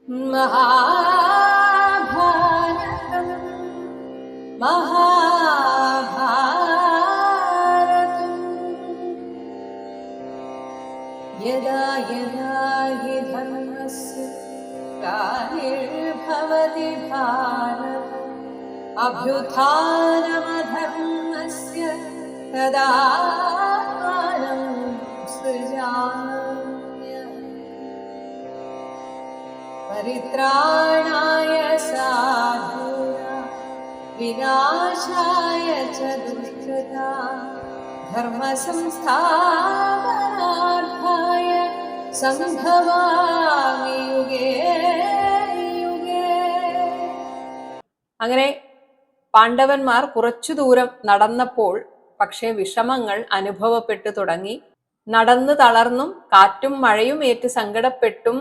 महाभारतं महाभारतम् यदा यदा हि धर्मस्य ग्लानिर्भवति भारत अभ्युत्थानमधर्मस्य तदात्मानं सृजाम्यहम् परित्राणाय साधूनां विनाशाय च दुष्कृतां धर्मसंस्थापनार्थाय സംഭവാമി യുഗേ യുഗേ. അങ്ങനെ പാണ്ഡവന്മാർ കുറച്ചു ദൂരം നടന്നപ്പോൾ പക്ഷേ വിഷമങ്ങൾ അനുഭവപ്പെട്ടു തുടങ്ങി. നടന്നു തളർന്നും കാറ്റും മഴയും ഏറ്റ് സങ്കടപ്പെട്ടും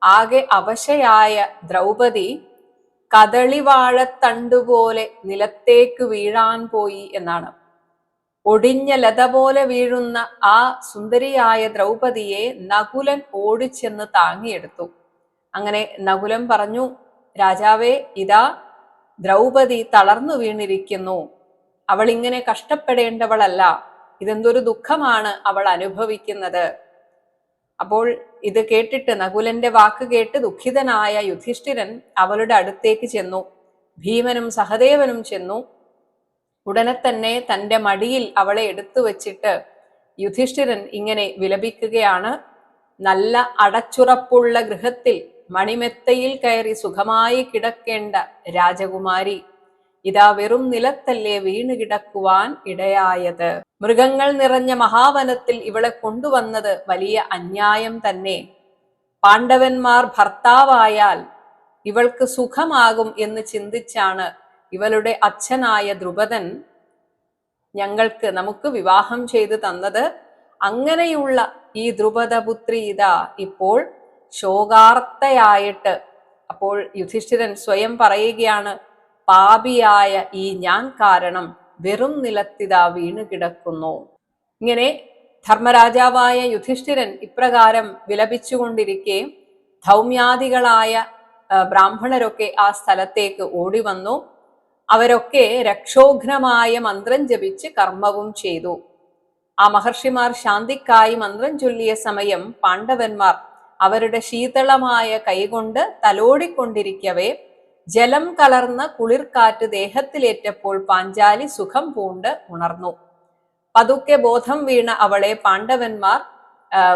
ആകെ അവശയായ ദ്രൗപദി കദളിവാഴത്തണ്ടുപോലെ നിലത്തേക്ക് വീഴാൻ പോയി എന്നാണ്. ഒടിഞ്ഞ ലത പോലെ വീഴുന്ന ആ സുന്ദരിയായ ദ്രൗപദിയെ നകുലൻ ഓടിച്ചെന്ന് താങ്ങിയെടുത്തു. അങ്ങനെ നകുലൻ പറഞ്ഞു, രാജാവേ, ഇതാ ദ്രൗപദി തളർന്നു വീണിരിക്കുന്നു. അവൾ ഇങ്ങനെ കഷ്ടപ്പെടേണ്ടവളല്ല. ഇതെന്തൊരു ദുഃഖമാണ് അവൾ അനുഭവിക്കുന്നത്. അപ്പോൾ ഇത് കേട്ടിട്ട്, നകുലന്റെ വാക്ക് കേട്ട് ദുഃഖിതനായ യുധിഷ്ഠിരൻ അവളുടെ അടുത്തേക്ക് ചെന്നു. ഭീമനും സഹദേവനും ചെന്നു. ഉടനെ തന്നെ തൻ്റെ മടിയിൽ അവളെ എടുത്തു വച്ചിട്ട് യുധിഷ്ഠിരൻ ഇങ്ങനെ വിലപിക്കുകയാണ്. നല്ല അടച്ചുറപ്പുള്ള ഗൃഹത്തിൽ മണിമെത്തയിൽ കയറി സുഖമായി കിടക്കേണ്ട രാജകുമാരി ഇതാ വെറും നിലത്തല്ലേ വീണു കിടക്കുവാൻ ഇടയായത്. മൃഗങ്ങൾ നിറഞ്ഞ മഹാവനത്തിൽ ഇവളെ കൊണ്ടുവന്നത് വലിയ അന്യായം തന്നെ. പാണ്ഡവന്മാർ ഭർത്താവായാൽ ഇവൾക്ക് സുഖമാകും എന്ന് ചിന്തിച്ചാണ് ഇവളുടെ അച്ഛനായ ദ്രുപദൻ നമുക്ക് വിവാഹം ചെയ്തു തന്നത്. അങ്ങനെയുള്ള ഈ ദ്രുപദപുത്രി ഇതാ ഇപ്പോൾ ശോകാർത്തയായിട്ട്. അപ്പോൾ യുധിഷ്ഠിരൻ സ്വയം പറയുകയാണ്, പാപിയായ ഈ ഞാൻ കാരണം വെറും നിലത്തിതാ വീണു കിടക്കുന്നു. ഇങ്ങനെ ധർമ്മരാജാവായ യുധിഷ്ഠിരൻ ഇപ്രകാരം വിലപിച്ചുകൊണ്ടിരിക്കെ ധൗമ്യാദികളായ ബ്രാഹ്മണരൊക്കെ ആ സ്ഥലത്തേക്ക് ഓടി വന്നു. അവരൊക്കെ രക്ഷോഘ്നമായ മന്ത്രം ജപിച്ച് കർമ്മവും ചെയ്തു. ആ മഹർഷിമാർ ശാന്തിക്കായി മന്ത്രം ചൊല്ലിയ സമയം പാണ്ഡവന്മാർ അവരുടെ ശീതളമായ കൈകൊണ്ട് തലോടിക്കൊണ്ടിരിക്കവേ ജലം കലർന്ന കുളിർക്കാറ്റ് ദേഹത്തിലേറ്റപ്പോൾ പാഞ്ചാലി സുഖം പൂണ്ട് ഉണർന്നു. പതുക്കെ ബോധം വീണ അവളെ പാണ്ഡവന്മാർ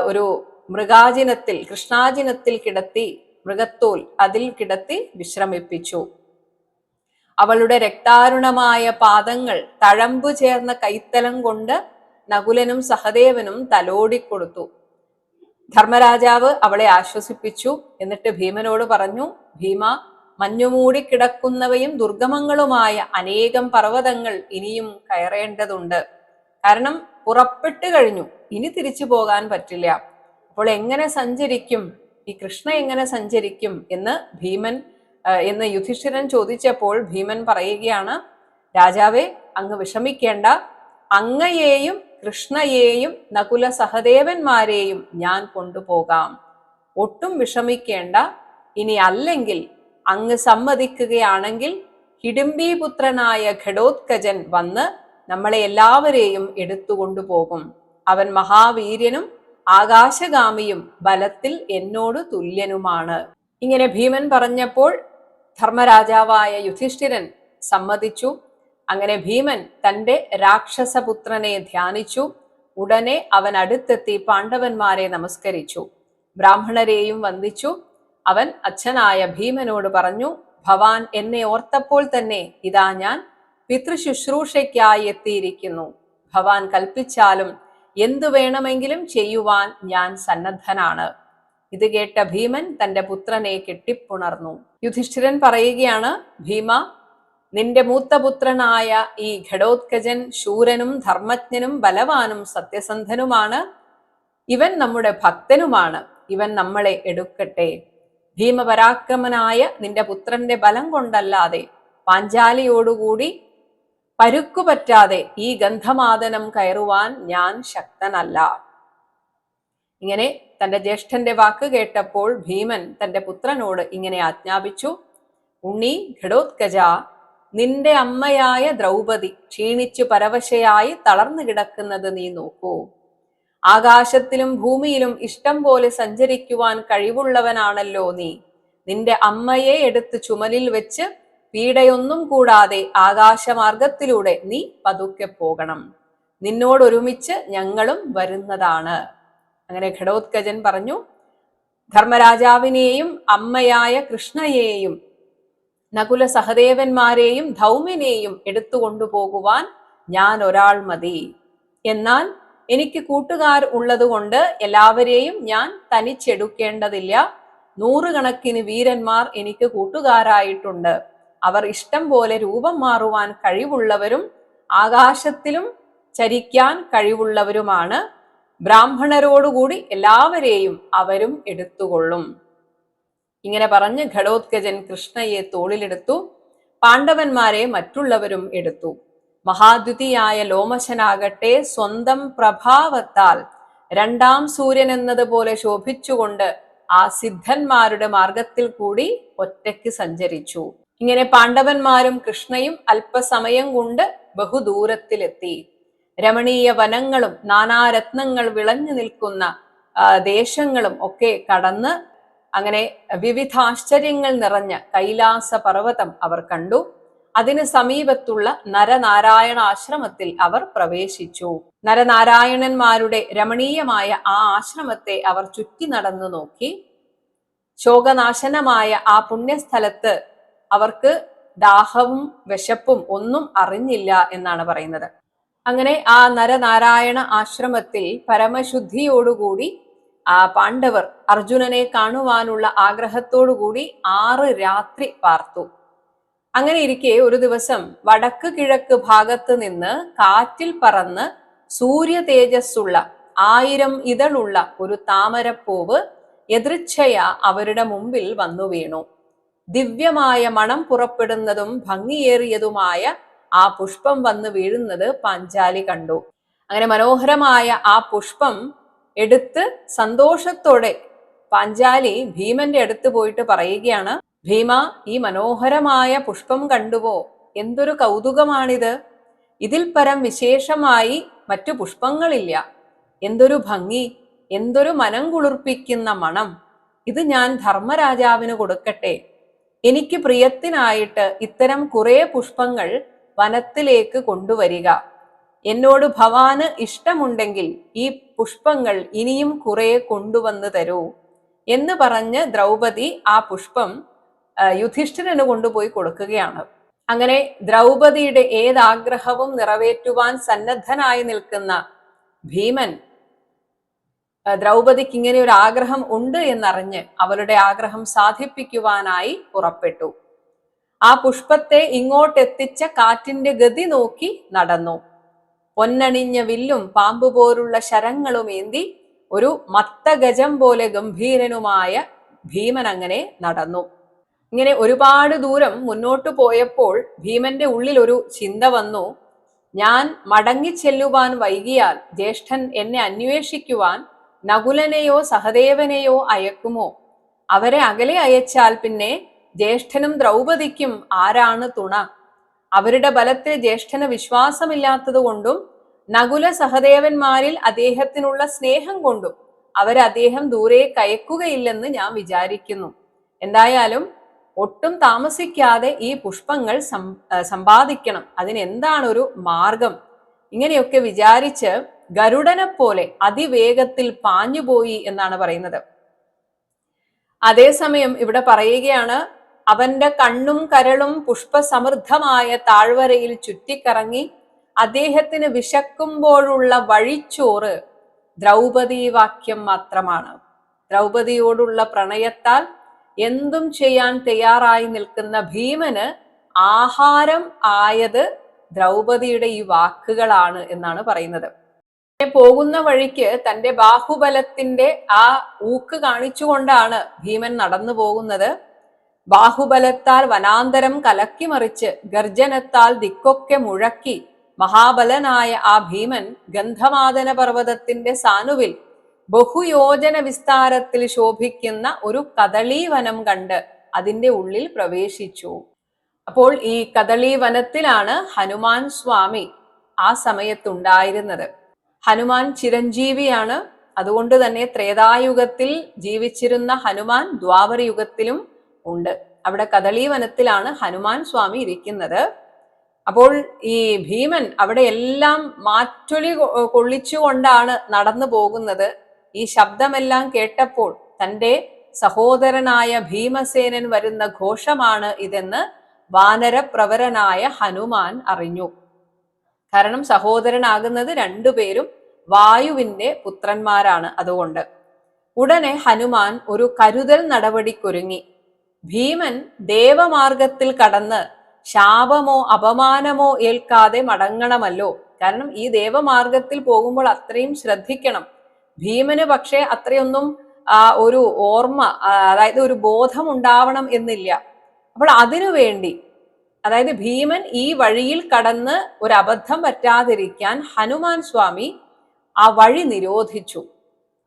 ഒരു മൃഗാജിനത്തിൽ, കൃഷ്ണാജിനത്തിൽ കിടത്തി, മൃഗത്തോൽ അതിൽ കിടത്തി വിശ്രമിപ്പിച്ചു. അവളുടെ രക്താരുണമായ പാദങ്ങൾ തഴമ്പു ചേർന്ന കൈത്തലം കൊണ്ട് നകുലനും സഹദേവനും തലോടിക്കൊടുത്തു. ധർമ്മരാജാവ് അവളെ ആശ്വസിപ്പിച്ചു. എന്നിട്ട് ഭീമനോട് പറഞ്ഞു, ഭീമ, മഞ്ഞുമൂടി കിടക്കുന്നവയും ദുർഗമങ്ങളുമായ അനേകം പർവ്വതങ്ങൾ ഇനിയും കയറേണ്ടതുണ്ട്. കാരണം പുറപ്പെട്ടു കഴിഞ്ഞു, ഇനി തിരിച്ചു പോകാൻ പറ്റില്ല. അപ്പോൾ എങ്ങനെ സഞ്ചരിക്കും, ഈ കൃഷ്ണ എങ്ങനെ സഞ്ചരിക്കും എന്ന് യുധിഷ്ഠിരൻ ചോദിച്ചപ്പോൾ ഭീമൻ പറയുകയാണ്, രാജാവേ, അങ്ങ് വിഷമിക്കേണ്ട. അങ്ങയെയും കൃഷ്ണയെയും നകുല സഹദേവന്മാരെയും ഞാൻ കൊണ്ടുപോകാം. ഒട്ടും വിഷമിക്കേണ്ട. ഇനി അല്ലെങ്കിൽ അങ്ങ് സമ്മതിക്കുകയാണെങ്കിൽ ഹിഡിംബീപുത്രനായ ഘടോത്കജൻ വന്ന് നമ്മളെ എല്ലാവരെയും എടുത്തുകൊണ്ടുപോകും. അവൻ മഹാവീര്യനും ആകാശഗാമിയും ബലത്തിൽ എന്നോട് തുല്യനുമാണ്. ഇങ്ങനെ ഭീമൻ പറഞ്ഞപ്പോൾ ധർമ്മരാജാവായ യുധിഷ്ഠിരൻ സമ്മതിച്ചു. അങ്ങനെ ഭീമൻ തൻ്റെ രാക്ഷസപുത്രനെ ധ്യാനിച്ചു. ഉടനെ അവൻ അടുത്തെത്തി പാണ്ഡവന്മാരെ നമസ്കരിച്ചു, ബ്രാഹ്മണരെയും വന്ദിച്ചു. അവൻ അച്ഛനായ ഭീമനോട് പറഞ്ഞു, ഭവാൻ എന്നെ ഓർത്തപ്പോൾ തന്നെ ഇതാ ഞാൻ പിതൃശുശ്രൂഷയ്ക്കായി എത്തിയിരിക്കുന്നു. ഭവാൻ കൽപ്പിച്ചാലും എന്തു വേണമെങ്കിലും ചെയ്യുവാൻ ഞാൻ സന്നദ്ധനാണ്. ഇത് കേട്ട ഭീമൻ തന്റെ പുത്രനെ കെട്ടിപ്പുണർന്നു. യുധിഷ്ഠിരൻ പറയുകയാണ്, ഭീമ, നിന്റെ മൂത്തപുത്രനായ ഈ ഘടോത്കജൻ ശൂരനും ധർമ്മജ്ഞനും ബലവാനും സത്യസന്ധനുമാണ്. ഇവൻ നമ്മുടെ ഭക്തനുമാണ്. ഇവൻ നമ്മളെ എടുക്കട്ടെ. ഭീമപരാക്രമനായ നിന്റെ പുത്രന്റെ ബലം കൊണ്ടല്ലാതെ പാഞ്ചാലിയോടുകൂടി പരുക്കുപറ്റാതെ ഈ ഗന്ധമാദനം കയറുവാൻ ഞാൻ ശക്തനല്ല. ഇങ്ങനെ തന്റെ ജ്യേഷ്ഠന്റെ വാക്ക് കേട്ടപ്പോൾ ഭീമൻ തന്റെ പുത്രനോട് ഇങ്ങനെ ആജ്ഞാപിച്ചു, ഉണ്ണി ഘടോത്കജ, നിന്റെ അമ്മയായ ദ്രൗപദി ക്ഷീണിച്ചു പരവശയായി തളർന്നു കിടക്കുന്നത് നീ നോക്കൂ. ആകാശത്തിലും ഭൂമിയിലും ഇഷ്ടം പോലെ സഞ്ചരിക്കുവാൻ കഴിവുള്ളവനാണല്ലോ നീ. നിന്റെ അമ്മയെ എടുത്ത് ചുമലിൽ വെച്ച് പീഡയൊന്നും കൂടാതെ ആകാശമാർഗത്തിലൂടെ നീ പതുക്കെ പോകണം. നിന്നോടൊരുമിച്ച് ഞങ്ങളും വരുന്നതാണ്. അങ്ങനെ ഘടോത്കജൻ പറഞ്ഞു, ധർമ്മരാജാവിനെയും അമ്മയായ കൃഷ്ണയെയും നകുല സഹദേവന്മാരെയും ധൗമ്യനെയും എടുത്തുകൊണ്ടുപോകുവാൻ ഞാൻ ഒരാൾ മതി. എന്നാൽ എനിക്ക് കൂട്ടുകാർ ഉള്ളതുകൊണ്ട് എല്ലാവരെയും ഞാൻ തനിച്ചെടുക്കേണ്ടതില്ല. 100 കണക്കിന് വീരന്മാർ എനിക്ക് കൂട്ടുകാരായിട്ടുണ്ട്. അവർ ഇഷ്ടം പോലെ രൂപം മാറുവാൻ കഴിവുള്ളവരും ആകാശത്തിലും ചരിക്കാൻ കഴിവുള്ളവരുമാണ്. ബ്രാഹ്മണരോടുകൂടി എല്ലാവരെയും അവരും എടുത്തുകൊള്ളും. ഇങ്ങനെ പറഞ്ഞ് ഘടോത്കജൻ കൃഷ്ണയെ തോളിലെടുത്തു. പാണ്ഡവന്മാരെ മറ്റുള്ളവരും എടുത്തു. മഹാദ്യുതിയായ ലോമശനാകട്ടെ സ്വന്തം പ്രഭാവത്താൽ 2ാം സൂര്യൻ എന്നതുപോലെ ശോഭിച്ചുകൊണ്ട് ആ സിദ്ധന്മാരുടെ മാർഗത്തിൽ കൂടി ഒറ്റയ്ക്ക് സഞ്ചരിച്ചു. ഇങ്ങനെ പാണ്ഡവന്മാരും കൃഷ്ണയും അല്പസമയം കൊണ്ട് ബഹുദൂരത്തിലെത്തി. രമണീയ വനങ്ങളും നാനാരത്നങ്ങൾ വിളഞ്ഞു നിൽക്കുന്ന ദേശങ്ങളും ഒക്കെ കടന്ന് അങ്ങനെ വിവിധാശ്ചര്യങ്ങൾ നിറഞ്ഞ കൈലാസ പർവ്വതം അവർ കണ്ടു. അതിന് സമീപത്തുള്ള നരനാരായണ ആശ്രമത്തിൽ അവർ പ്രവേശിച്ചു. നരനാരായണന്മാരുടെ രമണീയമായ ആ ആശ്രമത്തെ അവർ ചുറ്റി നടന്നു നോക്കി. ശോകനാശനമായ ആ പുണ്യസ്ഥലത്ത് അവർക്ക് ദാഹവും വിശപ്പും ഒന്നും അറിഞ്ഞില്ല എന്നാണ് പറയുന്നത്. അങ്ങനെ ആ നരനാരായണ ആശ്രമത്തിൽ പരമശുദ്ധിയോടുകൂടി ആ പാണ്ഡവർ അർജുനനെ കാണുവാനുള്ള ആഗ്രഹത്തോടുകൂടി 6 രാത്രി പാർത്തു. അങ്ങനെ ഇരിക്കെ ഒരു ദിവസം വടക്ക് കിഴക്ക് ഭാഗത്ത് നിന്ന് കാറ്റിൽ പറന്ന് സൂര്യ തേജസ്സുള്ള 1000 ഇതളുള്ള ഒരു താമരപ്പൂവ് എദൃച്ഛയ അവരുടെ മുമ്പിൽ വന്നു വീണു. ദിവ്യമായ മണം പുറപ്പെടുന്നതും ഭംഗിയേറിയതുമായ ആ പുഷ്പം വന്ന് വീഴുന്നത് പാഞ്ചാലി കണ്ടു. അങ്ങനെ മനോഹരമായ ആ പുഷ്പം എടുത്ത് സന്തോഷത്തോടെ പാഞ്ചാലി ഭീമന്റെ അടുത്ത് പോയിട്ട് പറയുകയാണ്, ഭീമ, ഈ മനോഹരമായ പുഷ്പം കണ്ടുവോ? എന്തൊരു കൗതുകമാണിത്! ഇതിൽ പരം വിശേഷമായി മറ്റു പുഷ്പങ്ങളില്ല. എന്തൊരു ഭംഗി, എന്തൊരു മനം കുളിർപ്പിക്കുന്ന മണം! ഇത് ഞാൻ ധർമ്മരാജാവിന് കൊടുക്കട്ടെ. എനിക്ക് പ്രിയത്തിനായിട്ട് ഇത്തരം കുറെ പുഷ്പങ്ങൾ വനത്തിലേക്ക് കൊണ്ടുവരിക. എന്നോട് ഭവാന് ഇഷ്ടമുണ്ടെങ്കിൽ ഈ പുഷ്പങ്ങൾ ഇനിയും കുറെ കൊണ്ടുവന്ന് തരൂ എന്ന് പറഞ്ഞ് ദ്രൗപദി ആ പുഷ്പം യുധിഷ്ഠിരന് കൊണ്ടുപോയി കൊടുക്കുകയാണ്. അങ്ങനെ ദ്രൗപദിയുടെ ഏതാഗ്രഹവും നിറവേറ്റുവാൻ സന്നദ്ധനായി നിൽക്കുന്ന ഭീമൻ ദ്രൗപദിക്ക് ഇങ്ങനെ ഒരു ആഗ്രഹം ഉണ്ട് എന്നറിഞ്ഞ് അവളുടെ ആഗ്രഹം സാധിപ്പിക്കുവാനായി പുറപ്പെട്ടു. ആ പുഷ്പത്തെ ഇങ്ങോട്ടെത്തിച്ച കാറ്റിന്റെ ഗതി നോക്കി നടന്നു. പൊന്നണിഞ്ഞ വില്ലും പാമ്പ് പോലുള്ള ശരങ്ങളുമേന്തി ഒരു മത്തഗജം പോലെ ഗംഭീരനുമായ ഭീമൻ അങ്ങനെ നടന്നു. ഇങ്ങനെ ഒരുപാട് ദൂരം മുന്നോട്ട് പോയപ്പോൾ ഭീമന്റെ ഉള്ളിൽ ഒരു ചിന്ത വന്നു. ഞാൻ മടങ്ങി ചെല്ലുവാൻ വൈകിയാൽ ജ്യേഷ്ഠൻ എന്നെ അന്വേഷിക്കുവാൻ നകുലനെയോ സഹദേവനെയോ അയക്കുമോ? അവരെ അകലെ അയച്ചാൽ പിന്നെ ജ്യേഷ്ഠനും ദ്രൗപദിക്കും ആരാണ് തുണ? അവരുടെ ബലത്തിൽ ജ്യേഷ്ഠന് വിശ്വാസമില്ലാത്തത് കൊണ്ടും നകുല സഹദേവന്മാരിൽ അദ്ദേഹത്തിനുള്ള സ്നേഹം കൊണ്ടും അവരെ അദ്ദേഹം ദൂരെ കയക്കുകയില്ലെന്ന് ഞാൻ വിചാരിക്കുന്നു. എന്തായാലും ഒട്ടും താമസിക്കാതെ ഈ പുഷ്പങ്ങൾ സമ്പാദിക്കണം. അതിനെന്താണൊരു മാർഗം? ഇങ്ങനെയൊക്കെ വിചാരിച്ച് ഗരുഡനെ പോലെ അതിവേഗത്തിൽ പാഞ്ഞുപോയി എന്നാണ് പറയുന്നത്. അതേസമയം ഇവിടെ പറയുകയാണ്, അവന്റെ കണ്ണും കരളും പുഷ്പസമൃദ്ധമായ താഴ്വരയിൽ ചുറ്റിക്കറങ്ങി അദ്ദേഹത്തിന് വിശക്കുമ്പോഴുള്ള വഴിച്ചോറ് ദ്രൗപദി വാക്യം മാത്രമാണ്. ദ്രൗപദിയോടുള്ള പ്രണയത്താൽ എന്തും ചെയ്യാൻ തയ്യാറായി നിൽക്കുന്ന ഭീമന് ആഹാരം ആയത് ദ്രൗപദിയുടെ ഈ വാക്കുകളാണ് എന്നാണ് പറയുന്നത്. പോകുന്ന വഴിക്ക് തന്റെ ബാഹുബലത്തിന്റെ ആ ഊക്ക് കാണിച്ചുകൊണ്ടാണ് ഭീമൻ നടന്നു പോകുന്നത്. ബാഹുബലത്താൽ വനാന്തരം കലക്കിമറിച്ച് ഗർജനത്താൽ ദിക്കൊക്കെ മുഴക്കി മഹാബലനായ ആ ഭീമൻ ഗന്ധമാദന പർവ്വതത്തിന്റെ സാനുവിൽ ബഹുയോജന വിസ്താരത്തിൽ ശോഭിക്കുന്ന ഒരു കദളീവനം കണ്ട് അതിന്റെ ഉള്ളിൽ പ്രവേശിച്ചു. അപ്പോൾ ഈ കദളീവനത്തിലാണ് ഹനുമാൻ സ്വാമി ആ സമയത്തുണ്ടായിരുന്നത്. ഹനുമാൻ ചിരഞ്ജീവിയാണ്. അതുകൊണ്ട് തന്നെ ത്രേതായുഗത്തിൽ ജീവിച്ചിരുന്ന ഹനുമാൻ ദ്വാപര യുഗത്തിലും ഉണ്ട്. അവിടെ കദളീവനത്തിലാണ് ഹനുമാൻ സ്വാമി ഇരിക്കുന്നത്. അപ്പോൾ ഈ ഭീമൻ അവിടെ എല്ലാം മാറ്റൊലി കൊള്ളിച്ചുകൊണ്ടാണ് നടന്നു പോകുന്നത്. ഈ ശബ്ദമെല്ലാം കേട്ടപ്പോൾ തൻ്റെ സഹോദരനായ ഭീമസേനൻ വരുന്ന ഘോഷമാണ് ഇതെന്ന് വാനരപ്രവരനായ ഹനുമാൻ അറിഞ്ഞു. കാരണം സഹോദരനാകുന്നത് രണ്ടുപേരും വായുവിന്റെ പുത്രന്മാരാണ്. അതുകൊണ്ട് ഉടനെ ഹനുമാൻ ഒരു കരുതൽ നടപടിക്കൊരുങ്ങി. ഭീമൻ ദേവമാർഗത്തിൽ കടന്ന് ശാപമോ അപമാനമോ ഏൽക്കാതെ മടങ്ങണമല്ലോ. കാരണം ഈ ദേവമാർഗത്തിൽ പോകുമ്പോൾ അത്രയും ശ്രദ്ധിക്കണം. ഭീമന് പക്ഷേ അത്രയൊന്നും ഒരു ഓർമ്മ, അതായത് ഒരു ബോധം ഉണ്ടാവണം എന്നില്ല. അപ്പോൾ അതിനു വേണ്ടി, അതായത് ഭീമൻ ഈ വഴിയിൽ കടന്ന് ഒരു അബദ്ധം പറ്റാതിരിക്കാൻ ഹനുമാൻ സ്വാമി ആ വഴി നിരോധിച്ചു.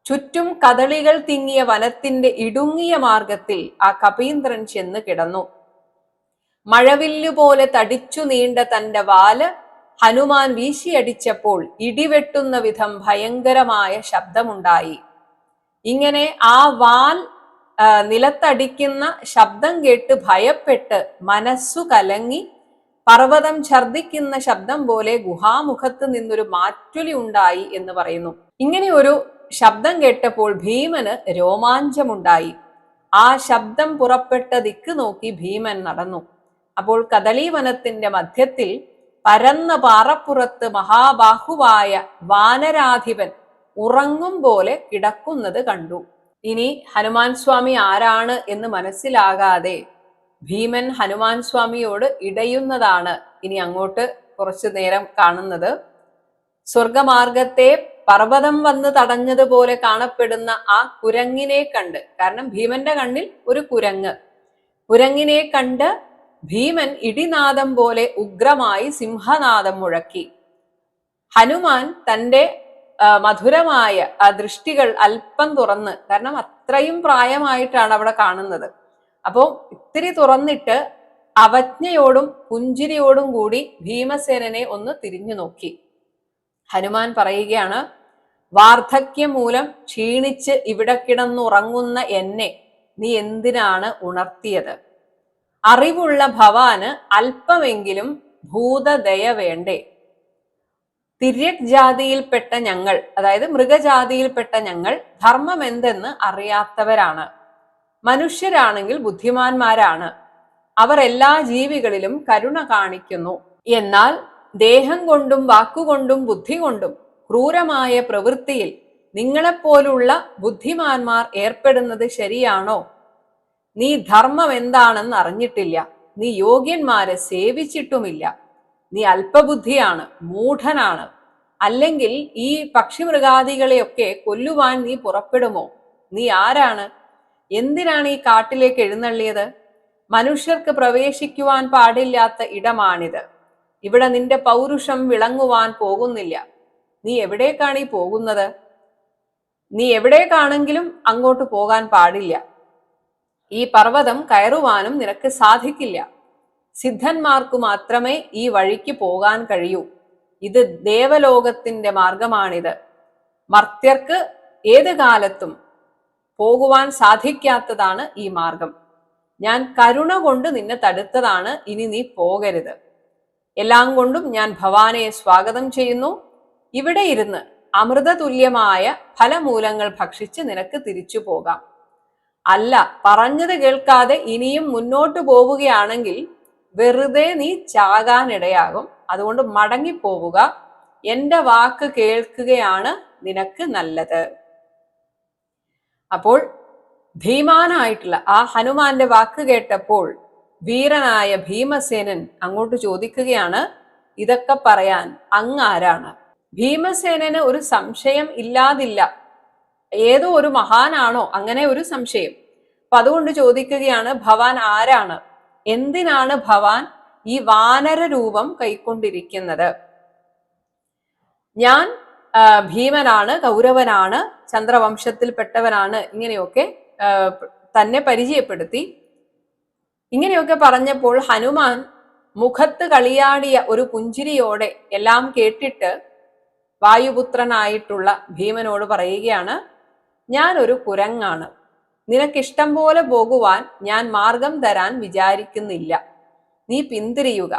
ചുറ്റും കദളികൾ തിങ്ങിയ വനത്തിന്റെ ഇടുങ്ങിയ മാർഗത്തിൽ ആ കപീന്ദ്രൻ ചെന്ന് കിടന്നു. മഴവില്ലുപോലെ തടിച്ചു നീണ്ട തന്റെ വാല് ഹനുമാൻ വീശിയടിച്ചപ്പോൾ ഇടിവെട്ടുന്ന വിധം ഭയങ്കരമായ ശബ്ദമുണ്ടായി. ഇങ്ങനെ ആ വാൽ നിലത്തടിക്കുന്ന ശബ്ദം കേട്ട് ഭയപ്പെട്ട് മനസ്സു കലങ്ങി പർവ്വതം ഛർദിക്കുന്ന ശബ്ദം പോലെ ഗുഹാമുഖത്ത് നിന്നൊരു മാറ്റൊലി ഉണ്ടായി എന്ന് പറയുന്നു. ഇങ്ങനെ ഒരു ശബ്ദം കേട്ടപ്പോൾ ഭീമന് രോമാഞ്ചമുണ്ടായി. ആ ശബ്ദം പുറപ്പെട്ട ദിക്ക് നോക്കി ഭീമൻ നടന്നു. അപ്പോൾ കദളീവനത്തിന്റെ മധ്യത്തിൽ പരന്ന പാറപ്പുറത്ത് മഹാബാഹുവായ വാനരാധിപൻ ഉറങ്ങും പോലെ കിടക്കുന്നത് കണ്ടു. ഇനി ഹനുമാൻ സ്വാമി ആരാണ് എന്ന് മനസ്സിലാകാതെ ഭീമൻ ഹനുമാൻ സ്വാമിയോട് ഇടയുന്നതാണ് ഇനി അങ്ങോട്ട് കുറച്ചു നേരം കാണുന്നത്. സ്വർഗമാർഗത്തെ പർവ്വതം വന്ന് തടഞ്ഞതുപോലെ കാണപ്പെടുന്ന ആ കുരങ്ങിനെ കണ്ട്, കാരണം ഭീമന്റെ കണ്ണിൽ ഒരു കുരങ്ങിനെ കണ്ട് ഭീമൻ ഇടിനാദം പോലെ ഉഗ്രമായി സിംഹനാദം മുഴക്കി. ഹനുമാൻ തൻ്റെ മധുരമായ ആ ദൃഷ്ടികൾ അല്പം തുറന്ന്, കാരണം അത്രയും പ്രായമായിട്ടാണ് അവിടെ കാണുന്നത്, അപ്പോൾ ഇത്തിരി തുറന്നിട്ട് അവജ്ഞയോടും പുഞ്ചിരിയോടും കൂടി ഭീമസേനനെ ഒന്ന് തിരിഞ്ഞു നോക്കി. ഹനുമാൻ പറയുകയാണ്, വാർദ്ധക്യം മൂലം ക്ഷീണിച്ച് ഇവിടെ കിടന്നുറങ്ങുന്ന എന്നെ നീ എന്തിനാണ് ഉണർത്തിയത്? അറിവുള്ള ഭവാന് അല്പമെങ്കിലും ഭൂതദയ വേണ്ടേ? തിര്യക് ജാതിയിൽപ്പെട്ട ഞങ്ങൾ, അതായത് മൃഗജാതിയിൽപ്പെട്ട ഞങ്ങൾ ധർമ്മം എന്തെന്ന് അറിയാത്തവരാണ്. മനുഷ്യരാണെങ്കിൽ ബുദ്ധിമാന്മാരാണ്. അവർ എല്ലാ ജീവികളിലും കരുണ കാണിക്കുന്നു. എന്നാൽ ദേഹം കൊണ്ടും വാക്കുകൊണ്ടും ബുദ്ധി കൊണ്ടും ക്രൂരമായ പ്രവൃത്തിയിൽ നിങ്ങളെപ്പോലുള്ള ബുദ്ധിമാന്മാർ ഏർപ്പെടുന്നത് ശരിയാണോ? നീ ധർമ്മം എന്താണെന്ന് അറിഞ്ഞിട്ടില്ല. നീ യോഗ്യന്മാരെ സേവിച്ചിട്ടുമില്ല. നീ അല്പബുദ്ധിയാണ്, മൂഢനാണ്. അല്ലെങ്കിൽ ഈ പക്ഷിമൃഗാദികളെയൊക്കെ കൊല്ലുവാൻ നീ പുറപ്പെടുമോ? നീ ആരാണ്? എന്തിനാണ് ഈ കാട്ടിലേക്ക് എഴുന്നള്ളിയത്? മനുഷ്യർക്ക് പ്രവേശിക്കുവാൻ പാടില്ലാത്ത ഇടമാണിത്. ഇവിടെ നിന്റെ പൗരുഷം വിളങ്ങുവാൻ പോകുന്നില്ല. നീ എവിടേക്കാണ് ഈ പോകുന്നത്? നീ എവിടേക്കാണെങ്കിലും അങ്ങോട്ട് പോകാൻ പാടില്ല. ഈ പർവ്വതം കയറുവാനും നിനക്ക് സാധിക്കില്ല. സിദ്ധന്മാർക്കു മാത്രമേ ഈ വഴിക്ക് പോകാൻ കഴിയൂ. ഇത് ദേവലോകത്തിന്റെ മാർഗമാണിത്. മർത്യർക്ക് ഏത് കാലത്തും പോകുവാൻ സാധിക്കാത്തതാണ് ഈ മാർഗം. ഞാൻ കരുണ കൊണ്ട് നിന്നെ തടുത്തതാണ്. ഇനി നീ പോകരുത്. എല്ലാം കൊണ്ടും ഞാൻ ഭവാനെ സ്വാഗതം ചെയ്യുന്നു. ഇവിടെ ഇരുന്ന് അമൃതതുല്യമായ ഫലമൂലങ്ങൾ ഭക്ഷിച്ച് നിനക്ക് തിരിച്ചു പോകാം. അല്ല, പറഞ്ഞത് കേൾക്കാതെ ഇനിയും മുന്നോട്ട് പോവുകയാണെങ്കിൽ വെറുതെ നീ ചാകാനിടയാകും. അതുകൊണ്ട് മടങ്ങിപ്പോവുക. എന്റെ വാക്ക് കേൾക്കുകയാണ് നിനക്ക് നല്ലത്. അപ്പോൾ ഭീമാനായിട്ടുള്ള ആ ഹനുമാന്റെ വാക്ക് കേട്ടപ്പോൾ വീരനായ ഭീമസേനൻ അങ്ങോട്ട് ചോദിക്കുകയാണ്, ഇതൊക്കെ പറയാൻ അങ്ങാരാണ്? ഭീമസേനന് ഒരു സംശയം ഇല്ലാതില്ല. ഏതോ ഒരു മഹാനാണോ അങ്ങനെ ഒരു സംശയം. അപ്പൊ അതുകൊണ്ട് ചോദിക്കുകയാണ്, ഭവാൻ ആരാണ്? എന്തിനാണ് ഭവാൻ ഈ വാനര രൂപം കൈക്കൊണ്ടിരിക്കുന്നത്? ഞാൻ ഭീമനാണ്, കൗരവനാണ്, ചന്ദ്രവംശത്തിൽപ്പെട്ടവനാണ്, ഇങ്ങനെയൊക്കെ തന്നെ പരിചയപ്പെടുത്തി. ഇങ്ങനെയൊക്കെ പറഞ്ഞപ്പോൾ ഹനുമാൻ മുഖത്ത് കളിയാടിയ ഒരു പുഞ്ചിരിയോടെ എല്ലാം കേട്ടിട്ട് വായുപുത്രനായിട്ടുള്ള ഭീമനോട് പറയുകയാണ്, ഞാൻ ഒരു കുരങ്ങാണ്, നിനക്കിഷ്ടം പോലെ പോകുവാൻ ഞാൻ മാർഗം തരാൻ വിചാരിക്കുന്നില്ല, നീ പിന്തിരിയുക,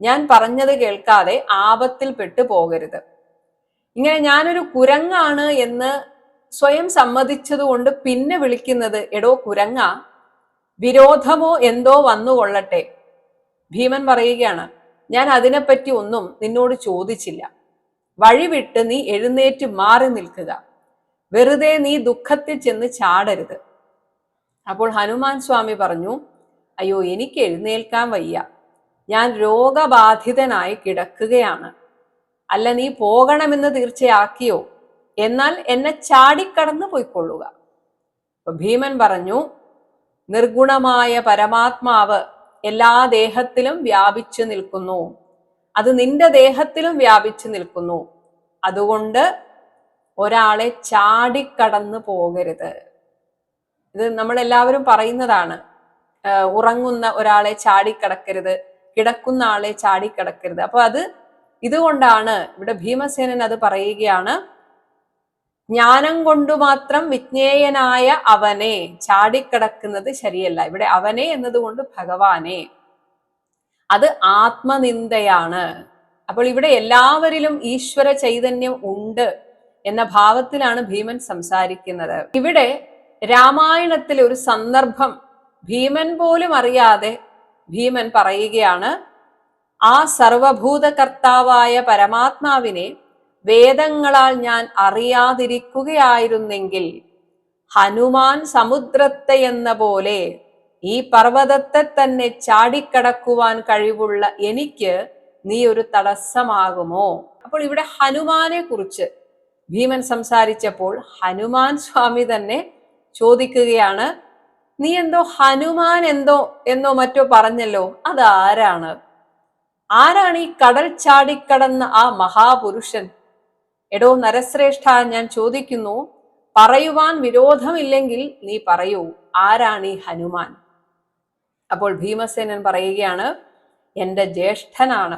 ഞാൻ പറഞ്ഞത് കേൾക്കാതെ ആപത്തിൽ പെട്ടു പോകരുത്. ഇങ്ങനെ ഞാനൊരു കുരങ്ങാണ് എന്ന് സ്വയം സമ്മതിച്ചതുകൊണ്ട് പിന്നെ വിളിക്കുന്നത് എടോ കുരങ്ങ, വിരോധമോ എന്തോ വന്നുകൊള്ളട്ടെ. ഭീമൻ പറയുകയാണ്, ഞാൻ അതിനെപ്പറ്റി ഒന്നും നിന്നോട് ചോദിച്ചില്ല, വഴിവിട്ട് നീ എഴുന്നേറ്റ് മാറി നിൽക്കുക, വെറുതെ നീ ദുഃഖത്തിൽ ചെന്ന് ചാടരുത്. അപ്പോൾ ഹനുമാൻ സ്വാമി പറഞ്ഞു, അയ്യോ എനിക്ക് എഴുന്നേൽക്കാൻ വയ്യ, ഞാൻ രോഗബാധിതനായി കിടക്കുകയാണ്. അല്ല നീ പോകണമെന്ന് തീർച്ചയാക്കിയോ? എന്നാൽ എന്നെ ചാടിക്കടന്ന് പോയിക്കൊള്ളുക. അപ്പൊ ഭീമൻ പറഞ്ഞു, നിർഗുണമായ പരമാത്മാവ് എല്ലാ ദേഹത്തിലും വ്യാപിച്ചു നിൽക്കുന്നു, അത് നിന്റെ ദേഹത്തിലും വ്യാപിച്ചു നിൽക്കുന്നു, അതുകൊണ്ട് ഒരാളെ ചാടിക്കടന്നു പോകരുത്. ഇത് നമ്മളെല്ലാവരും പറയുന്നതാണ്. ഉറങ്ങുന്ന ഒരാളെ ചാടിക്കടക്കരുത്, കിടക്കുന്ന ആളെ ചാടിക്കടക്കരുത്. അപ്പൊ ഇതുകൊണ്ടാണ് ഇവിടെ ഭീമസേനൻ അത് പറയുകയാണ്, ജ്ഞാനം കൊണ്ടു മാത്രം വിജ്ഞേയനായ അവനെ ചാടിക്കടക്കുന്നത് ശരിയല്ല. ഇവിടെ അവനെ എന്നതുകൊണ്ട് ഭഗവാനെ, അത് ആത്മനിന്ദയാണ്. അപ്പോൾ ഇവിടെ എല്ലാവരിലും ഈശ്വര ചൈതന്യം ഉണ്ട് എന്ന ഭാവത്തിലാണ് ഭീമൻ സംസാരിക്കുന്നത്. ഇവിടെ രാമായണത്തിലെ ഒരു സന്ദർഭം ഭീമൻ പോലും അറിയാതെ ഭീമൻ പറയുകയാണ്, ആ സർവഭൂതകർത്താവായ പരമാത്മാവിനെ വേദങ്ങളാൽ ഞാൻ അറിയാതിരിക്കുകയായിരുന്നെങ്കിൽ ഹനുമാൻ സമുദ്രത്തെ എന്ന പോലെ ഈ പർവ്വതത്തെ തന്നെ ചാടിക്കടക്കുവാൻ കഴിവുള്ള എനിക്ക് നീ ഒരു തടസ്സമാകുമോ? അപ്പോൾ ഇവിടെ ഹനുമാനെ കുറിച്ച് ഭീമൻ സംസാരിച്ചപ്പോൾ ഹനുമാൻ സ്വാമി തന്നെ ചോദിക്കുകയാണ്, നീ എന്തോ ഹനുമാൻ എന്നോ മറ്റോ പറഞ്ഞല്ലോ, അതാരാണ്? ആരാണ് ഈ കടൽ ചാടിക്കടന്ന ആ മഹാപുരുഷൻ? എടോ നരശ്രേഷ്ഠ, ഞാൻ ചോദിക്കുന്നു, പറയുവാൻ വിരോധമില്ലെങ്കിൽ നീ പറയൂ, ആരാണ് ഈ ഹനുമാൻ? അപ്പോൾ ഭീമസേനൻ പറയുകയാണ്, എന്റെ ജ്യേഷ്ഠനാണ്,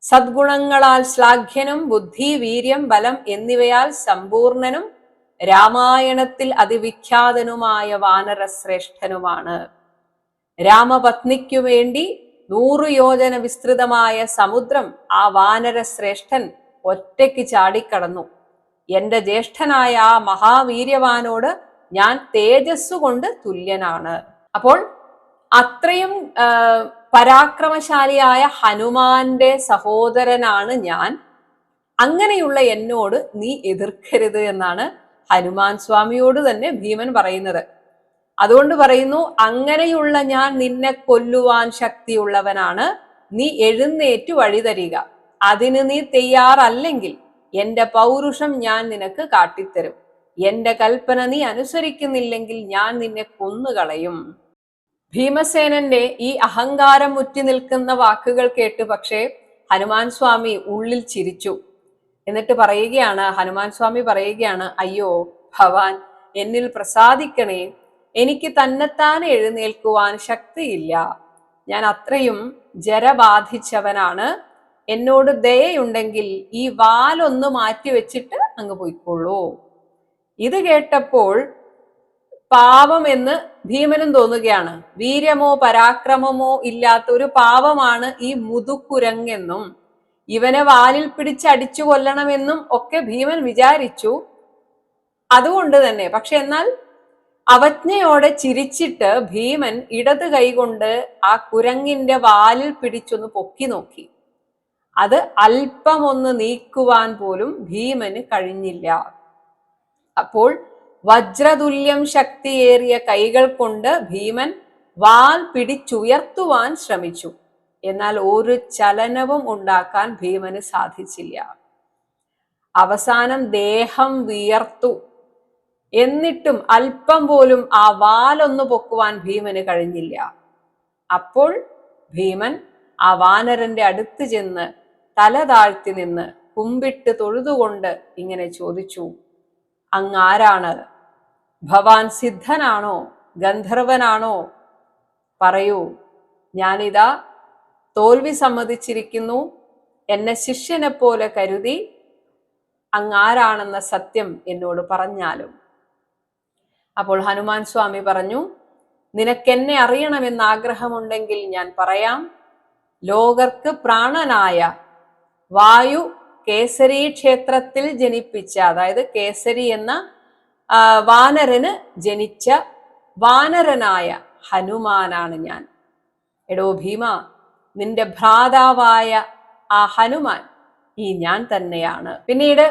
സദ്ഗുണങ്ങളാൽ ശ്ലാഘ്യനും ബുദ്ധി വീര്യം ബലം എന്നിവയാൽ സമ്പൂർണനും രാമായണത്തിൽ അതിവിഖ്യാതനുമായ വാനരശ്രേഷ്ഠനുമാണ്. രാമപത്നിക്കു വേണ്ടി 100 യോജന വിസ്തൃതമായ സമുദ്രം ആ വാനരശ്രേഷ്ഠൻ ഒറ്റയ്ക്ക് ചാടിക്കടന്നു. എന്റെ ജ്യേഷ്ഠനായ ആ മഹാവീര്യവാനോട് ഞാൻ തേജസ്സുകൊണ്ട് തുല്യനാണ്. അപ്പോൾ അത്രയും പരാക്രമശാലിയായ ഹനുമാന്റെ സഹോദരനാണ് ഞാൻ. അങ്ങനെയുള്ള എന്നോട് നീ എതിർക്കരുത് എന്നാണ് ഹനുമാൻ സ്വാമിയോട് തന്നെ ഭീമൻ പറയുന്നത്. അതുകൊണ്ട് പറയുന്നു, അങ്ങനെയുള്ള ഞാൻ നിന്നെ കൊല്ലുവാൻ ശക്തിയുള്ളവനാണ്, നീ എഴുന്നേറ്റു വഴിതരിക. അതിന് നീ തയ്യാറല്ലെങ്കിൽ എന്റെ പൗരുഷം ഞാൻ നിനക്ക് കാട്ടിത്തരും. എന്റെ കൽപ്പന നീ അനുസരിക്കുന്നില്ലെങ്കിൽ ഞാൻ നിന്നെ കൊന്നുകളയും. ഭീമസേനന്റെ ഈ അഹങ്കാരം മുറ്റി നിൽക്കുന്ന വാക്കുകൾ കേട്ട് പക്ഷേ ഹനുമാൻ സ്വാമി ഉള്ളിൽ ചിരിച്ചു. എന്നിട്ട് ഹനുമാൻ സ്വാമി പറയുകയാണ്, അയ്യോ ഭവാൻ, എന്നിൽ പ്രസാദിക്കണേ, എനിക്ക് തന്നെത്താൻ എഴുന്നേൽക്കുവാൻ ശക്തിയില്ല, ഞാൻ അത്രയും ജരബാധിച്ചവനാണ്, എന്നോട് ദയയുണ്ടെങ്കിൽ ഈ വാലൊന്ന് മാറ്റിവെച്ചിട്ട് അങ്ങ് പോയിക്കൊള്ളൂ. ഇത് കേട്ടപ്പോൾ പാവം എന്ന് ഭീമനും തോന്നുകയാണ്. വീര്യമോ പരാക്രമമോ ഇല്ലാത്ത ഒരു പാവമാണ് ഈ മുതുക്കുരങ്ങെന്നും ഇവനെ വാലിൽ പിടിച്ചടിച്ചു കൊല്ലണമെന്നും ഒക്കെ ഭീമൻ വിചാരിച്ചു. അതുകൊണ്ട് തന്നെ എന്നാൽ അവജ്ഞയോടെ ചിരിച്ചിട്ട് ഭീമൻ ഇടത് കൈകൊണ്ട് ആ കുരങ്ങിന്റെ വാലിൽ പിടിച്ചൊന്ന് പൊക്കി നോക്കി. അത് അല്പമൊന്ന് നീക്കുവാൻ പോലും ഭീമന് കഴിഞ്ഞില്ല. അപ്പോൾ വജ്രതുല്യം ശക്തിയേറിയ കൈകൾ കൊണ്ട് ഭീമൻ വാൽ പിടിച്ചുയർത്തുവാൻ ശ്രമിച്ചു. എന്നാൽ ഒരു ചലനവും ഉണ്ടാക്കാൻ ഭീമന് സാധിച്ചില്ല. അവസാനം ദേഹം വിയർത്തു. എന്നിട്ടും അല്പം പോലും ആ വാലൊന്നു പൊക്കുവാൻ ഭീമന് കഴിഞ്ഞില്ല. അപ്പോൾ ഭീമൻ ആ വാനരന്റെ അടുത്ത് ചെന്ന് തല താഴ്ത്തി നിന്ന് കുമ്പിട്ട് തൊഴുതുകൊണ്ട് ഇങ്ങനെ ചോദിച്ചു, അങ്ങാരാണ്? ഭവാൻ സിദ്ധനാണോ? ഗന്ധർവനാണോ? പറയൂ. ഞാനിതാ തോൽവി സമ്മതിച്ചിരിക്കുന്നു. എന്നെ ശിഷ്യനെ പോലെ കരുതി അങ്ങാരാണെന്ന സത്യം എന്നോട് പറഞ്ഞാലും. അപ്പോൾ ഹനുമാൻ സ്വാമി പറഞ്ഞു, നിനക്കെന്നെ അറിയണമെന്ന് ആഗ്രഹമുണ്ടെങ്കിൽ ഞാൻ പറയാം. ലോകർക്ക് പ്രാണനായ വായു കേസരി ക്ഷേത്രത്തിൽ ജനിപ്പിച്ച, അതായത് കേസരി എന്ന വാനരന് ജനിച്ച വാനരനായ ഹനുമാനാണ് ഞാൻ. എടോ ഭീമ, നിന്റെ ഭ്രാതാവായ ആ ഹനുമാൻ ഈ ഞാൻ തന്നെയാണ്. പിന്നീട്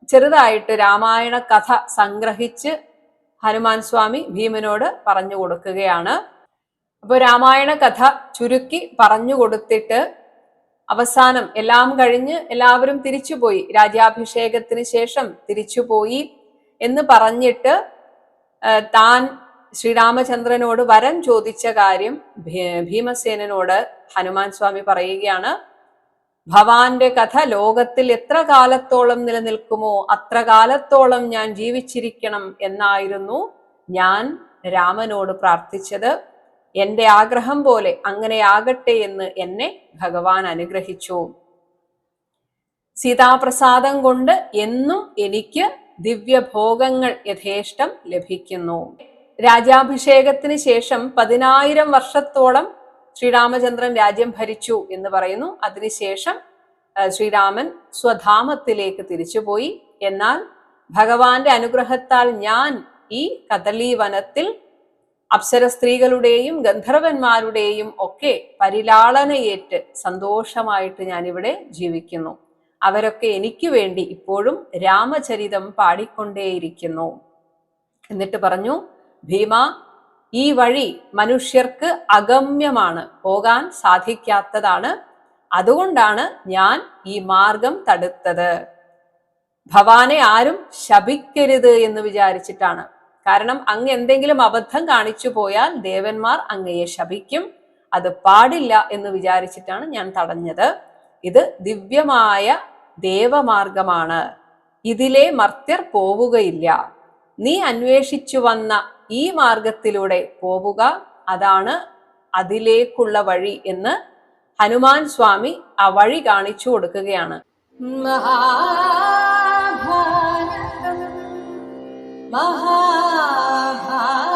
ചെറുതായിട്ട് രാമായണ കഥ സംഗ്രഹിച്ച് ഹനുമാൻ സ്വാമി ഭീമനോട് പറഞ്ഞു കൊടുക്കുകയാണ്. അപ്പോൾ രാമായണ കഥ ചുരുക്കി പറഞ്ഞു കൊടുത്തിട്ട് അവസാനം എല്ലാം കഴിഞ്ഞ് എല്ലാവരും തിരിച്ചുപോയി, രാജ്യാഭിഷേകത്തിന് ശേഷം തിരിച്ചുപോയി എന്ന് പറഞ്ഞിട്ട് താൻ ശ്രീരാമചന്ദ്രനോട് വരം ചോദിച്ച കാര്യം ഭീമസേനോട് ഹനുമാൻ സ്വാമി പറയുകയാണ്. ഭവാന്റെ കഥ ലോകത്തിൽ എത്ര കാലത്തോളം നിലനിൽക്കുമോ അത്ര കാലത്തോളം ഞാൻ ജീവിച്ചിരിക്കണം എന്നായിരുന്നു ഞാൻ രാമനോട് പ്രാർത്ഥിച്ചത്. എന്റെ ആഗ്രഹം പോലെ അങ്ങനെയാകട്ടെ എന്ന് എന്നെ ഭഗവാൻ അനുഗ്രഹിച്ചു. സീതാപ്രസാദം കൊണ്ട് എന്നും എനിക്ക് ദിവ്യഭോഗങ്ങൾ യഥേഷ്ടം ലഭിക്കുന്നു. രാജ്യാഭിഷേകത്തിന് ശേഷം 10,000 വർഷത്തോളം ശ്രീരാമചന്ദ്രൻ രാജ്യം ഭരിച്ചു എന്ന് പറയുന്നു. അതിനുശേഷം ശ്രീരാമൻ സ്വധാമത്തിലേക്ക് തിരിച്ചുപോയി. എന്നാൽ ഭഗവാന്റെ അനുഗ്രഹത്താൽ ഞാൻ ഈ കദളി വനത്തിൽ അപ്സര സ്ത്രീകളുടെയും ഗന്ധർവന്മാരുടെയും ഒക്കെ പരിലാളനയേറ്റ് സന്തോഷമായിട്ട് ഞാനിവിടെ ജീവിക്കുന്നു. അവരൊക്കെ എനിക്ക് വേണ്ടി ഇപ്പോഴും രാമചരിതം പാടിക്കൊണ്ടേയിരിക്കുന്നു. എന്നിട്ട് പറഞ്ഞു, ഭീമ, ഈ വഴി മനുഷ്യർക്ക് അഗമ്യമാണ്, പോകാൻ സാധിക്കാത്തതാണ്. അതുകൊണ്ടാണ് ഞാൻ ഈ മാർഗം തടുത്തത്. ഭവാനെ ആരും ശപിക്കരുത് എന്ന് വിചാരിച്ചിട്ടാണ്. കാരണം അങ്ങ് എന്തെങ്കിലും അബദ്ധം കാണിച്ചു പോയാൽ ദേവന്മാർ അങ്ങയെ ശപിക്കും. അത് പാടില്ല എന്ന് വിചാരിച്ചിട്ടാണ് ഞാൻ തടഞ്ഞത്. ഇത് ദിവ്യമായ ദേവമാർഗമാണ്. ഇതിലെ മർത്യർ പോവുകയില്ല. നീ അന്വേഷിച്ചു വന്ന ഈ മാർഗത്തിലൂടെ പോവുക, അതാണ് അതിലേക്കുള്ള വഴി എന്ന് ഹനുമാൻ സ്വാമി ആ വഴി കാണിച്ചു കൊടുക്കുകയാണ്. മഹാഭാരതം മഹാഭാരതം